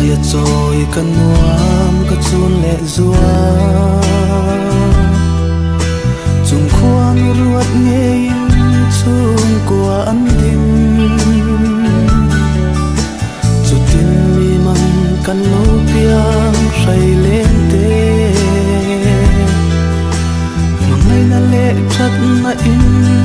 ya trôi kan nuam ka chun le zua chung khoan ruat nge chung kwa an din chu tin mi man kan lo piang sai len te mangai na le chat na in